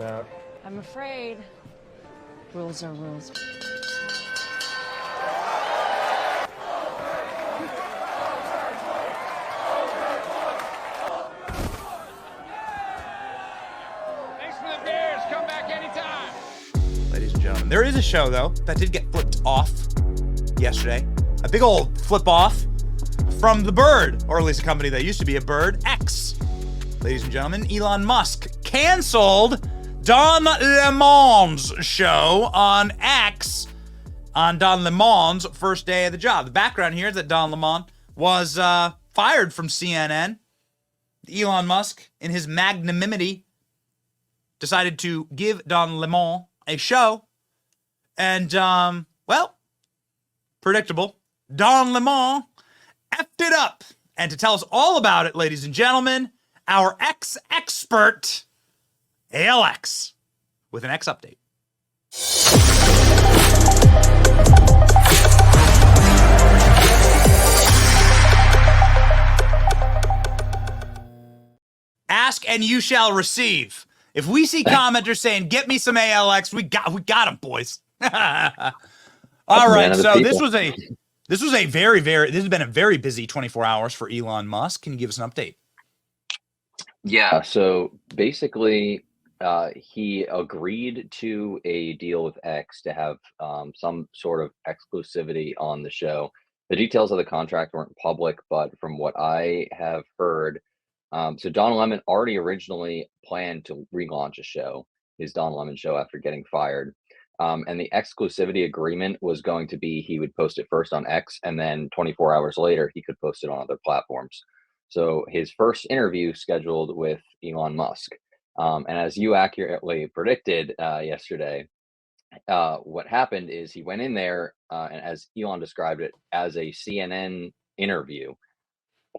about. I'm afraid rules are rules. Thanks for the beers. Come back anytime. Ladies and gentlemen, there is a show, though, that did get flipped off yesterday. A big old flip off from the bird, or at least a company that used to be a bird, X. Ladies and gentlemen, Elon Musk canceled Don Lemon's show on X on Don Lemon's first day of the job. The background here is that Don Lemon was fired from CNN. Elon Musk, in his magnanimity, decided to give Don Lemon a show. And, well, predictable. Don Lemon effed it up. And to tell us all about it, ladies and gentlemen, our X expert, ALX, with an X update. Ask and you shall receive. If we see commenters saying, "Get me some ALX," we got them, boys. All right, so this has been a very busy 24 hours for Elon Musk. Can you give us an update? Yeah, so basically, he agreed to a deal with X to have some sort of exclusivity on the show. The details of the contract weren't public, but from what I have heard, so Don Lemon already originally planned to relaunch a show, his Don Lemon show, after getting fired. And the exclusivity agreement was going to be he would post it first on X, and then 24 hours later, he could post it on other platforms. So his first interview scheduled with Elon Musk. And as you accurately predicted yesterday, what happened is he went in there, and as Elon described it, as a CNN interview,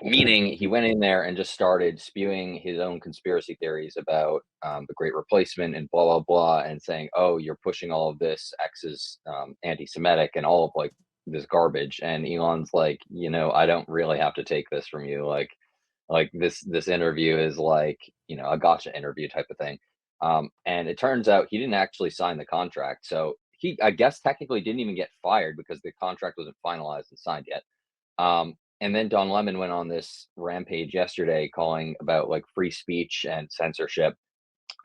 meaning he went in there and just started spewing his own conspiracy theories about the Great Replacement and blah, blah, blah, and saying, oh, you're pushing all of this, X is anti-Semitic and all of like this garbage. And Elon's like, I don't really have to take this from you. Like this interview is like, a gotcha interview type of thing. And it turns out he didn't actually sign the contract. So he, I guess, technically didn't even get fired because the contract wasn't finalized and signed yet. And then Don Lemon went on this rampage yesterday calling about like free speech and censorship,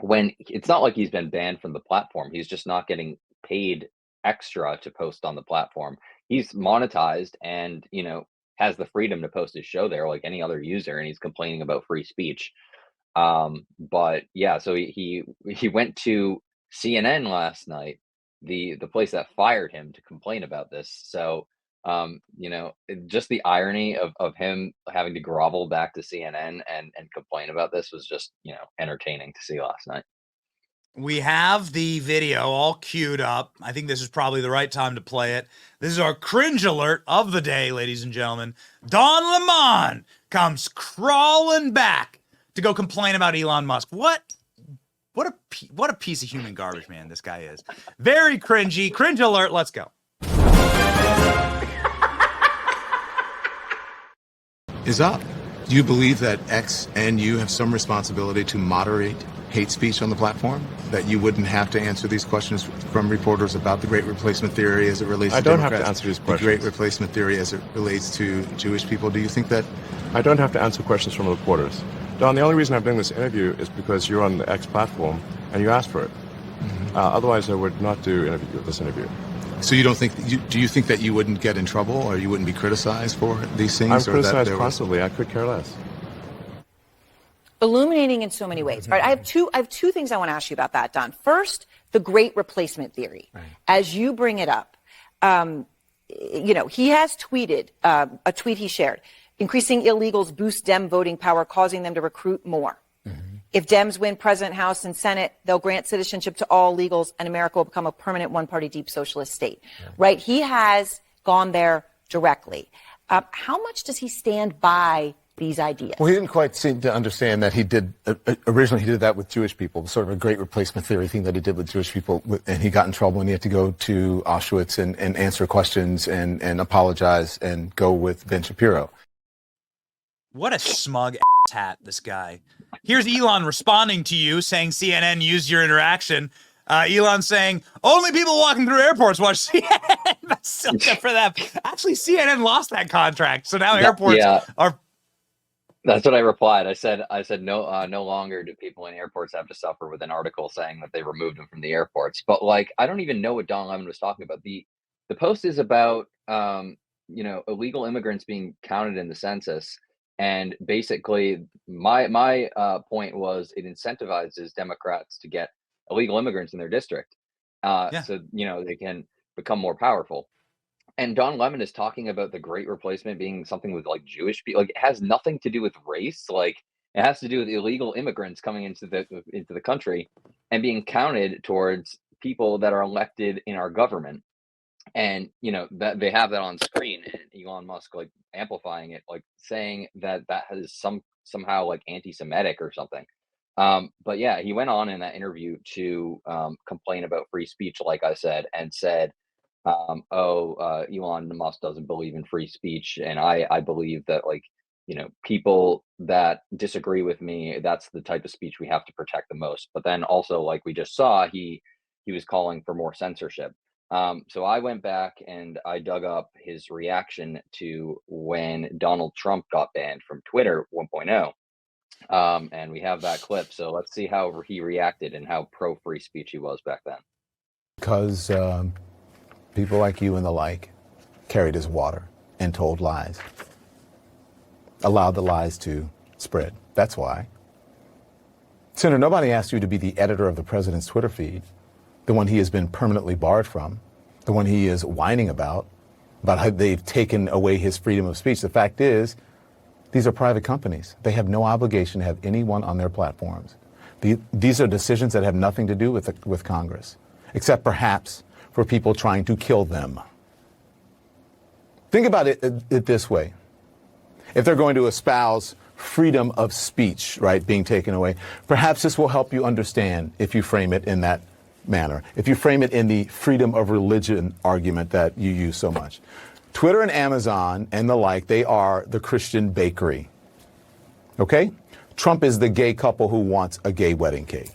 when it's not like he's been banned from the platform. He's just not getting paid extra to post on the platform. He's monetized and, has the freedom to post his show there like any other user, and he's complaining about free speech. But yeah, so he went to CNN last night, the place that fired him, to complain about this. So just the irony of him having to grovel back to CNN and complain about this was just, entertaining to see last night. We have the video all queued up. I think this is probably the right time to play it. This is our cringe alert of the day, ladies and gentlemen. Don Lemon comes crawling back to go complain about Elon Musk. What a piece of human garbage, man, this guy is. Very cringy. Cringe alert. Let's go. Is up. Do you believe that X and you have some responsibility to moderate hate speech on the platform? That you wouldn't have to answer these questions from reporters about the Great Replacement theory as it relates to Democrats? I don't have to answer these questions. The Great Replacement theory as it relates to Jewish people. Do you think that? I don't have to answer questions from reporters. Don, the only reason I'm doing this interview is because you're on the X platform and you asked for it. Mm-hmm. Otherwise, I would not do this interview. So you don't think? Do you think that you wouldn't get in trouble or you wouldn't be criticized for these things? I'm criticized constantly. I could care less. Illuminating in so many ways. All right, I have two things I want to ask you about that, Don. First, the Great Replacement theory. Right. As you bring it up, he has tweeted a tweet he shared: increasing illegals boost Dem voting power, causing them to recruit more. Mm-hmm. If Dems win President, House, and Senate, they'll grant citizenship to all illegals, and America will become a permanent one-party deep socialist state. Yeah. Right? He has gone there directly. How much does he stand by these ideas? Well, he didn't quite seem to understand that he did, originally he did that with Jewish people, sort of a Great Replacement theory thing that he did with Jewish people, and he got in trouble and he had to go to Auschwitz and answer questions and apologize and go with Ben Shapiro. What a smug hat, this guy. Here's Elon responding to you, saying CNN used your interaction. Elon saying, only people walking through airports watch CNN. That's so good for them. Actually, CNN lost that contract, so now airports are... That's what I replied. I said no, no longer do people in airports have to suffer with an article saying that they removed them from the airports. But like, I don't even know what Don Lemon was talking about. The post is about illegal immigrants being counted in the census, and basically my point was it incentivizes Democrats to get illegal immigrants in their district, so they can become more powerful. And Don Lemon is talking about the Great Replacement being something with like Jewish people. Like, it has nothing to do with race. Like, it has to do with illegal immigrants coming into the country and being counted towards people that are elected in our government. And that they have that on screen, and Elon Musk like amplifying it, like saying that has somehow like anti-Semitic or something. But yeah, he went on in that interview to complain about free speech, like I said, and said, Elon Musk doesn't believe in free speech, and I believe that, like, people that disagree with me, that's the type of speech we have to protect the most. But then also, like we just saw, he was calling for more censorship. So I went back and I dug up his reaction to when Donald Trump got banned from Twitter 1.0. And we have that clip. So let's see how he reacted and how pro free speech he was back then. Because people like you and the like carried his water and told lies, allowed the lies to spread. That's why. Senator, nobody asked you to be the editor of the president's Twitter feed, the one he has been permanently barred from, the one he is whining about how they've taken away his freedom of speech. The fact is, these are private companies. They have no obligation to have anyone on their platforms. These are decisions that have nothing to do with Congress, except perhaps for people trying to kill them. Think about it this way. If they're going to espouse freedom of speech, right, being taken away, perhaps this will help you understand if you frame it in that manner, if you frame it in the freedom of religion argument that you use so much. Twitter and Amazon and the like, they are the Christian bakery. Okay? Trump is the gay couple who wants a gay wedding cake.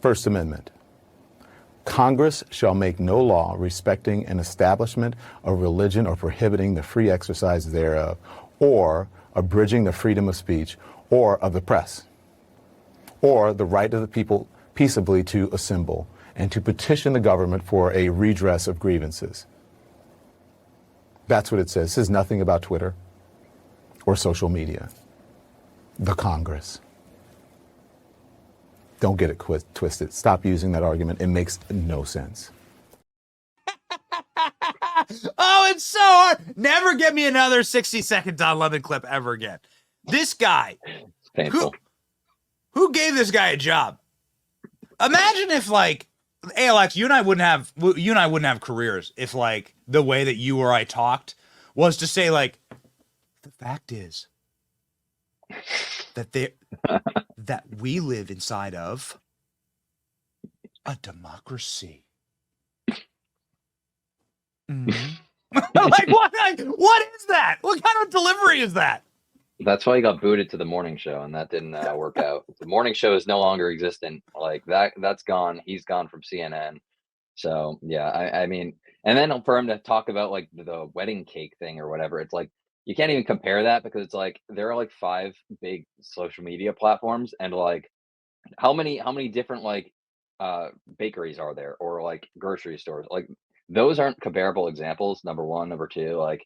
First Amendment. Congress shall make no law respecting an establishment of religion or prohibiting the free exercise thereof, or abridging the freedom of speech or of the press, or the right of the people peaceably to assemble and to petition the government for a redress of grievances. That's what it says. It says nothing about Twitter or social media. The Congress. Don't get it twisted. Stop using that argument. It makes no sense. Oh, it's so hard. Never get me another 60-second Don Lemon clip ever again. This guy, who gave this guy a job? Imagine if, like, hey, Alex, you and I wouldn't have careers if, like, the way that you or I talked was to say, like, the fact is that that we live inside of a democracy. Mm-hmm. Like, what is that? What kind of delivery is that? That's why he got booted to the morning show, and that didn't work out. The morning show is no longer existent. Like, that's gone. He's gone from CNN. So yeah, I mean, and then for him to talk about like the wedding cake thing or whatever, it's like you can't even compare that, because it's like there are like 5 big social media platforms, and like how many different like bakeries are there, or like grocery stores? Like, those aren't comparable examples. Number one. Number two, like,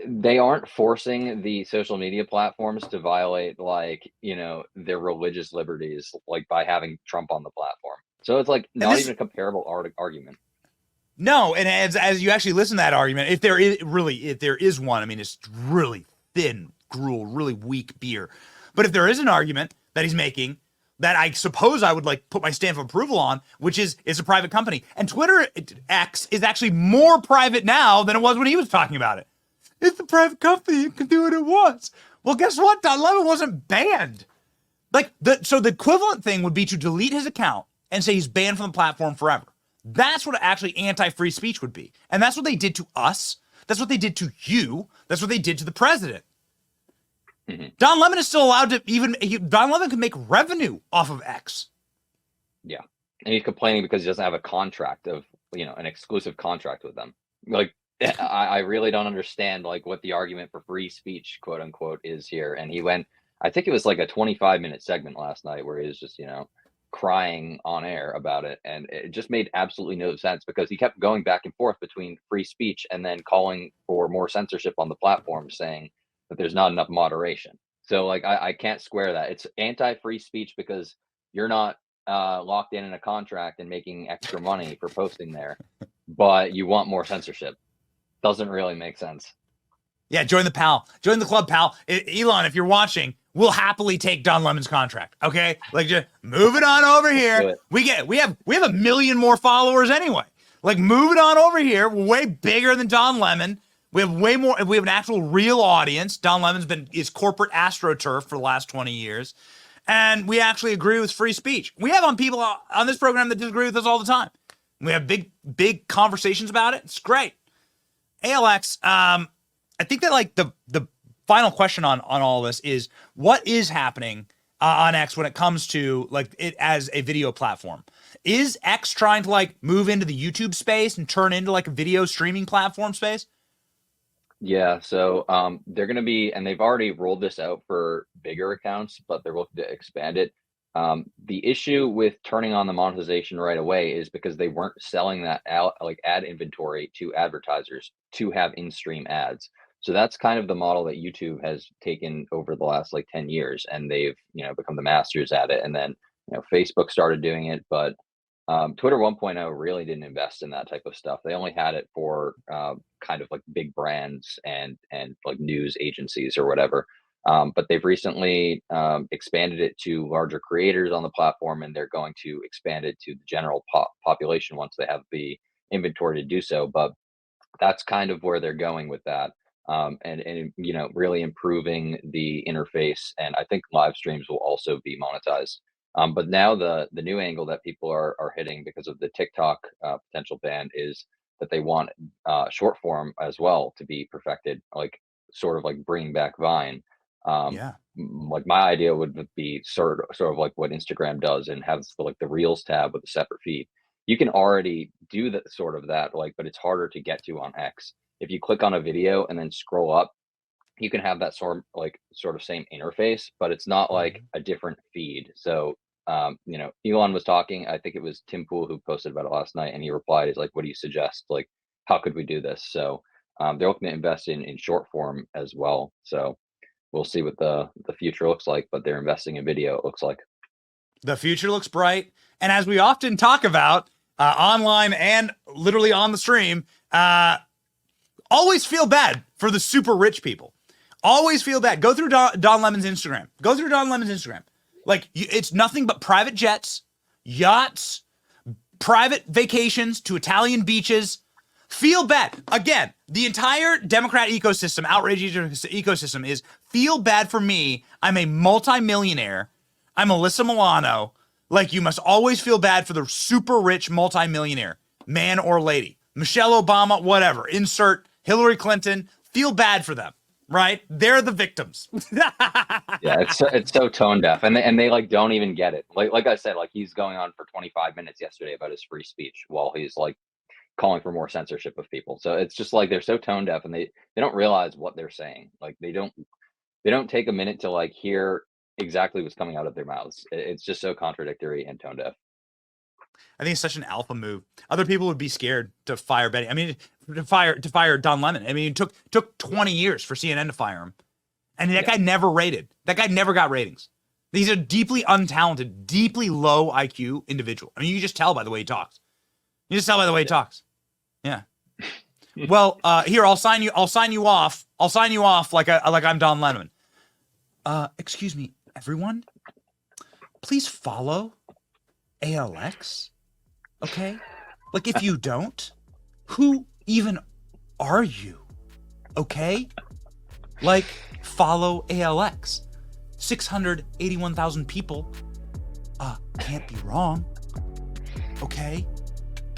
they aren't forcing the social media platforms to violate, like, their religious liberties, like by having Trump on the platform. So it's like not even a comparable argument. No, and as you actually listen to that argument, if there is one, I mean, it's really thin gruel, really weak beer. But if there is an argument that he's making that I suppose I would like put my stamp of approval on, which is it's a private company, and Twitter X is actually more private now than it was when he was talking about it. It's a private company; it can do what it wants. Well, guess what? Don Lemon wasn't banned. So the equivalent thing would be to delete his account and say he's banned from the platform forever. That's what actually anti-free speech would be. And that's what they did to us. That's what they did to you. That's what they did to the president. Mm-hmm. Don Lemon is still allowed to Don Lemon can make revenue off of X. Yeah. And he's complaining because he doesn't have a contract of, an exclusive contract with them. Like, I really don't understand like what the argument for free speech, quote unquote, is here. And he went, I think it was like a 25-minute segment last night where he was just, crying on air about it. And it just made absolutely no sense because he kept going back and forth between free speech and then calling for more censorship on the platform, saying that there's not enough moderation. So like, I can't square that. It's anti-free speech because you're not locked in a contract and making extra money for posting there, but you want more censorship. Doesn't really make sense. Yeah, join the club, pal. Elon, if you're watching, we'll happily take Don Lemon's contract. Okay, like just move it on over here. We have 1 million more followers anyway. Like move it on over here. We're way bigger than Don Lemon. We have way more. We have an actual real audience. Don Lemon's is corporate AstroTurf for the last 20 years. And we actually agree with free speech. We have people on this program that disagree with us all the time. We have big conversations about it. It's great. ALX, I think that like the final question on all this is what is happening on X when it comes to like it as a video platform? Is X trying to like move into the YouTube space and turn into like a video streaming platform space? Yeah, so they're going to be, and they've already rolled this out for bigger accounts, but they're looking to expand it. The issue with turning on the monetization right away is because they weren't selling that like ad inventory to advertisers to have in-stream ads. So that's kind of the model that YouTube has taken over the last like 10 years, and they've become the masters at it. And then Facebook started doing it, but Twitter 1.0 really didn't invest in that type of stuff. They only had it for kind of like big brands and like news agencies or whatever. But they've recently expanded it to larger creators on the platform, and they're going to expand it to the general population once they have the inventory to do so. But that's kind of where they're going with that. And really improving the interface. And I think live streams will also be monetized. But now the new angle that people are hitting because of the TikTok potential ban is that they want short form as well to be perfected, like sort of like bringing back Vine. Like my idea would be sort of like what Instagram does and has the Reels tab with a separate feed. You can already do that sort of that, but it's harder to get to on X. If you click on a video and then scroll up, you can have that sort of same interface, but it's not like a different feed. So, Elon was talking, I think it was Tim Pool who posted about it last night, and he replied, he's like, what do you suggest? Like, how could we do this? So they're looking to invest in short form as well. So we'll see what the future looks like, but they're investing in video, it looks like. The future looks bright. And as we often talk about online and literally on the stream, always feel bad for the super rich people. Always feel bad. Go through Don Lemon's Instagram. Go through Don Lemon's Instagram. Like, it's nothing but private jets, yachts, private vacations to Italian beaches. Feel bad. Again, the entire Democrat ecosystem, outrage ecosystem is feel bad for me. I'm a multimillionaire. I'm Alyssa Milano. Like, you must always feel bad for the super rich multimillionaire, man or lady. Michelle Obama, whatever. Insert Hillary Clinton. Feel bad for them, right? They're the victims. Yeah, it's so tone deaf, and they like don't even get it. Like I said, like he's going on for 25 minutes yesterday about his free speech while he's like calling for more censorship of people. So it's just like they're so tone deaf, and they don't realize what they're saying. Like they don't take a minute to like hear exactly what's coming out of their mouths. It's just so contradictory and tone deaf. I think it's such an alpha move. Other people would be scared to fire Betty. I mean, to fire Don Lemon. I mean, it took 20 years for CNN to fire him. And that guy never rated. That guy never got ratings. He's a deeply untalented, deeply low IQ individual. I mean, you can just tell by the way he talks. You just tell by the way he talks. Yeah. Well, here, I'll sign you off. I'll sign you off like I'm Don Lemon. Excuse me, everyone. Please follow ALX. Okay? Like, if you don't, who even are you? Okay? Like, follow ALX. 681,000 people. Can't be wrong. Okay?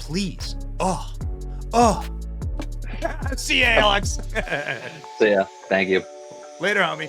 Please. Oh. See ya, Alex. So yeah, thank you. Later, homie.